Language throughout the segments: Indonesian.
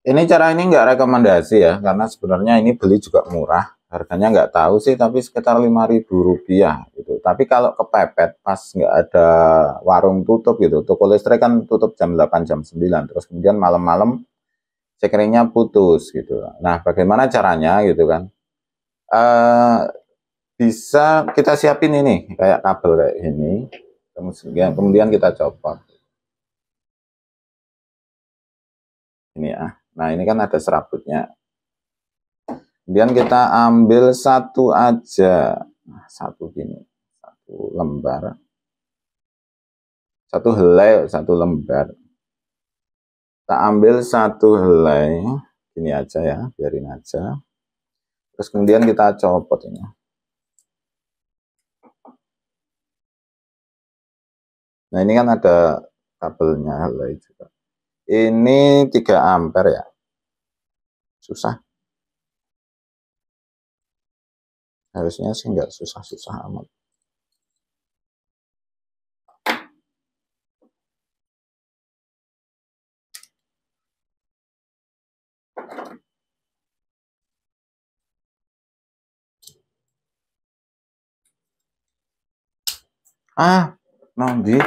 Ini cara ini nggak rekomendasi ya, karena sebenarnya ini beli juga murah. Harganya nggak tahu sih, tapi sekitar 5.000 rupiah gitu. Tapi kalau kepepet pas nggak ada warung tutup gitu, toko listrik kan tutup jam 8 jam 9, terus kemudian malam-malam cekeringnya putus gitu. Nah, bagaimana caranya gitu kan? Eh Bisa kita siapin ini kayak kabel kayak ini, kemudian kita copot ini ya. Nah, ini kan ada serabutnya. Kemudian kita ambil satu aja, nah, satu gini, satu lembar, satu helai, satu lembar. Kita ambil satu helai, gini aja ya, biarin aja. Terus kemudian kita copot ini. Nah, ini kan ada kabelnya helai juga. Ini 3 ampere ya. Susah. Harusnya sih nggak susah-susah amat. Ah, nanti.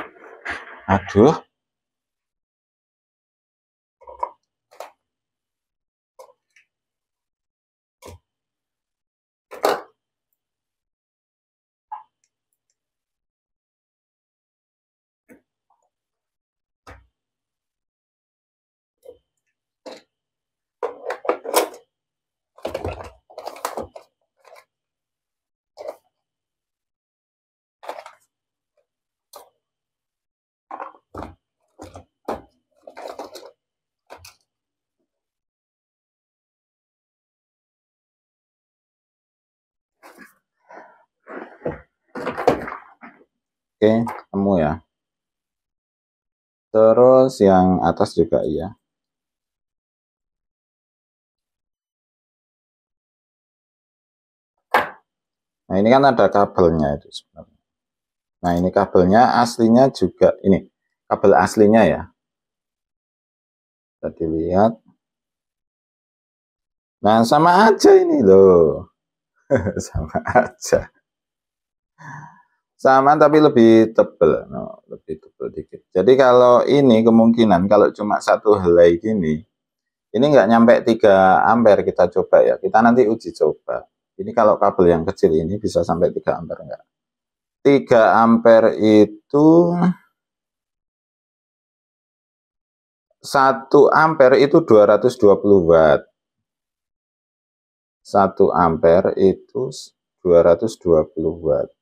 Aduh. Oke, ketemu ya. Terus yang atas juga iya. Nah, ini kan ada kabelnya itu sebenarnya. Nah, ini kabelnya aslinya juga ini. Kabel aslinya ya. Bisa dilihat. Nah, sama aja ini loh. Sama aja. Sama tapi lebih tebel. No, lebih tebel dikit. Jadi kalau ini kemungkinan kalau cuma satu helai gini, ini nggak nyampe 3 ampere kita coba ya. Kita nanti uji coba. Ini kalau kabel yang kecil ini bisa sampai 3 ampere enggak? 3 ampere itu 1 ampere itu 220 watt. 1 ampere itu 220 watt.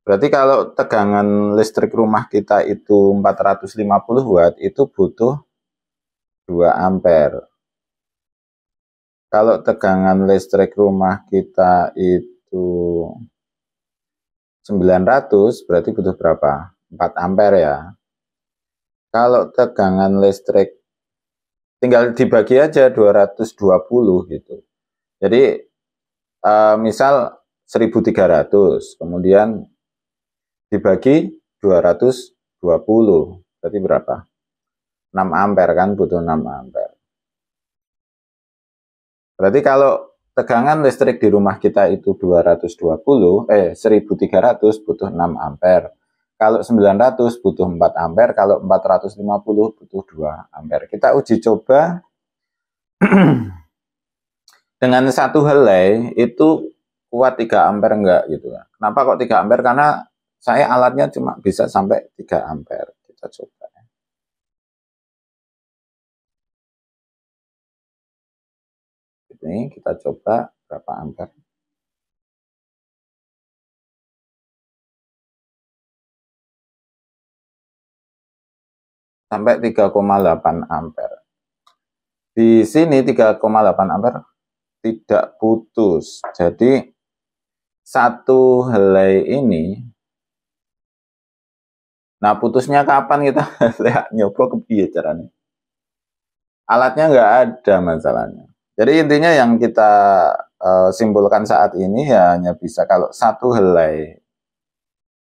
Berarti kalau tegangan listrik rumah kita itu 450 watt, itu butuh 2 ampere. Kalau tegangan listrik rumah kita itu 900, berarti butuh berapa? 4 ampere ya. Kalau tegangan listrik tinggal dibagi aja 220 gitu. Jadi misal 1.300, kemudian dibagi 220, berarti berapa? 6 ampere kan, butuh 6 ampere. Berarti kalau tegangan listrik di rumah kita itu 1.300 butuh 6 ampere. Kalau 900 butuh 4 ampere, kalau 450 butuh 2 ampere. Kita uji coba dengan satu helai itu kuat 3 ampere enggak gitu ya. Kenapa kok 3 ampere? Karena saya alatnya cuma bisa sampai 3 ampere. Kita coba. Ini kita coba berapa ampere. Sampai 3,8 ampere. Di sini 3,8 ampere tidak putus. Jadi satu helai ini, nah putusnya kapan kita lihat nyoba ke piye caranya. Alatnya nggak ada masalahnya. Jadi intinya yang kita simpulkan saat ini ya hanya bisa kalau satu helai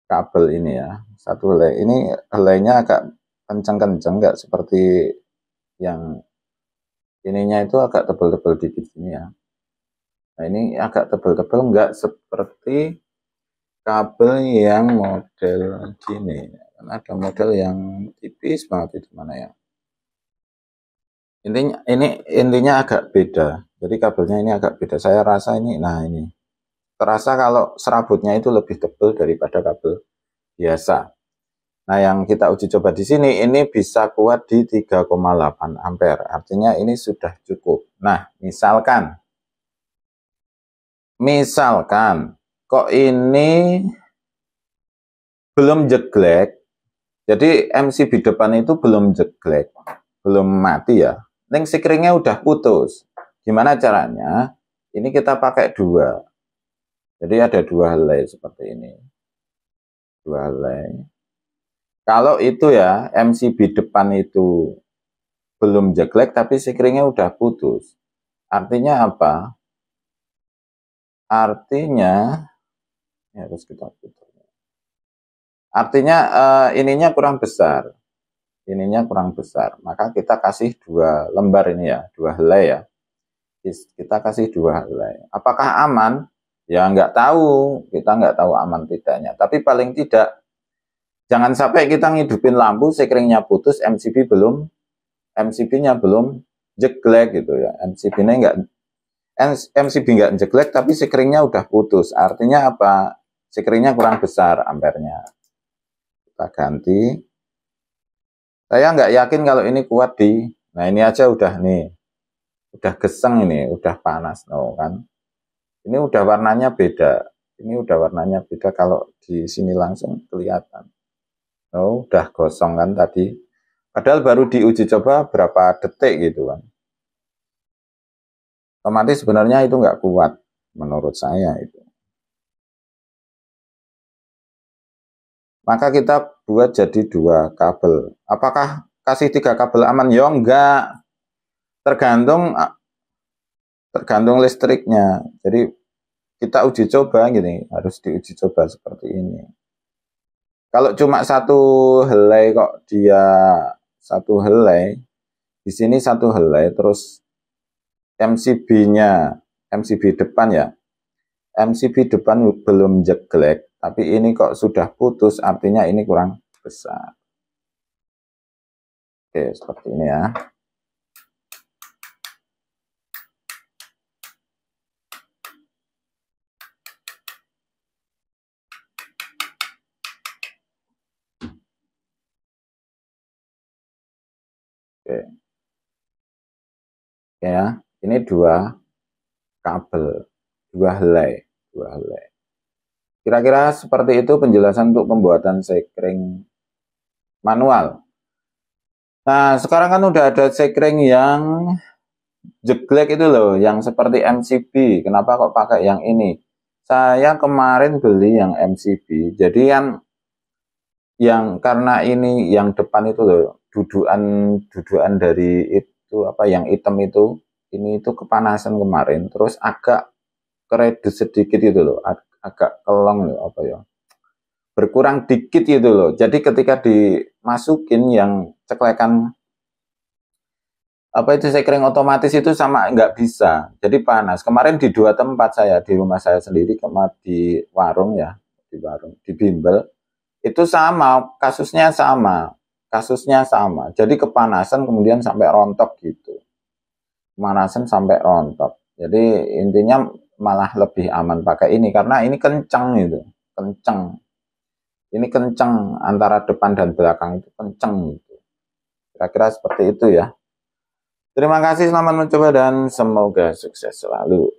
kabel ini ya, satu helai ini helainya agak kenceng-kenceng, nggak seperti yang ininya itu agak tebal-tebal dikit gini ya. Nah ini agak tebal-tebal, enggak seperti kabel yang model gini. Kan ada model yang tipis banget, itu mana ya. Intinya agak beda. Jadi kabelnya ini agak beda. Saya rasa ini, nah ini terasa kalau serabutnya itu lebih tebal daripada kabel biasa. Nah, yang kita uji coba di sini ini bisa kuat di 3,8 ampere. Artinya ini sudah cukup. Nah, misalkan kok ini belum jeglek. Jadi MCB depan itu belum jeglek, belum mati ya. Link sikringnya udah putus. Gimana caranya? Ini kita pakai dua. Jadi ada dua helai seperti ini. Dua helai. Kalau itu ya, MCB depan itu belum jeglek tapi sikringnya udah putus. Artinya apa? Artinya, ya harus kita putus. Artinya ininya kurang besar. Ininya kurang besar. Maka kita kasih dua lembar ini ya, dua helai ya. Kita kasih dua helai. Apakah aman? Ya nggak tahu. Kita nggak tahu aman tidaknya. Tapi paling tidak, jangan sampai kita ngidupin lampu, sikringnya putus, MCB-nya belum jeglek gitu ya. MCB nggak jeglek tapi sikringnya udah putus. Artinya apa? Sikringnya kurang besar ampernya. Kita ganti. Saya nggak yakin kalau ini kuat di. Nah ini aja udah nih, udah geseng ini, udah panas, no kan? Ini udah warnanya beda. Ini udah warnanya beda kalau di sini langsung kelihatan. Oh, udah gosong kan tadi. Padahal baru diuji coba berapa detik gitu kan. Otomatis sebenarnya itu nggak kuat menurut saya itu. Maka kita buat jadi dua kabel. Apakah kasih 3 kabel aman? Ya enggak. Tergantung listriknya. Jadi kita uji coba gini, harus diuji coba seperti ini. Kalau cuma satu helai kok dia satu helai, di sini satu helai, terus MCB depan ya, MCB depan belum jeglek, tapi ini kok sudah putus, artinya ini kurang besar. Oke, seperti ini ya. Oke. Oke ya, ini dua kabel, dua helai. Kira-kira seperti itu penjelasan untuk pembuatan sekring manual. Nah, sekarang kan udah ada sekring yang jeglek itu loh, yang seperti MCB. Kenapa kok pakai yang ini? Saya kemarin beli yang MCB. Jadi yang karena ini yang depan itu loh, dudukan dari itu apa yang hitam itu, ini itu kepanasan kemarin, terus agak keredus sedikit itu loh, agak kelong loh, apa ya, berkurang dikit gitu loh. Jadi ketika dimasukin yang ceklekan apa itu sekring otomatis itu sama nggak bisa, jadi panas. Kemarin di 2 tempat saya, di rumah saya sendiri, kemarin di warung ya, di bimbel itu kasusnya sama, jadi kepanasan kemudian sampai rontok gitu, kepanasan sampai rontok. Jadi intinya malah lebih aman pakai ini karena ini kencang itu, ini kencang antara depan dan belakang itu kencang gitu. Kira-kira seperti itu ya. Terima kasih, selamat mencoba dan semoga sukses selalu.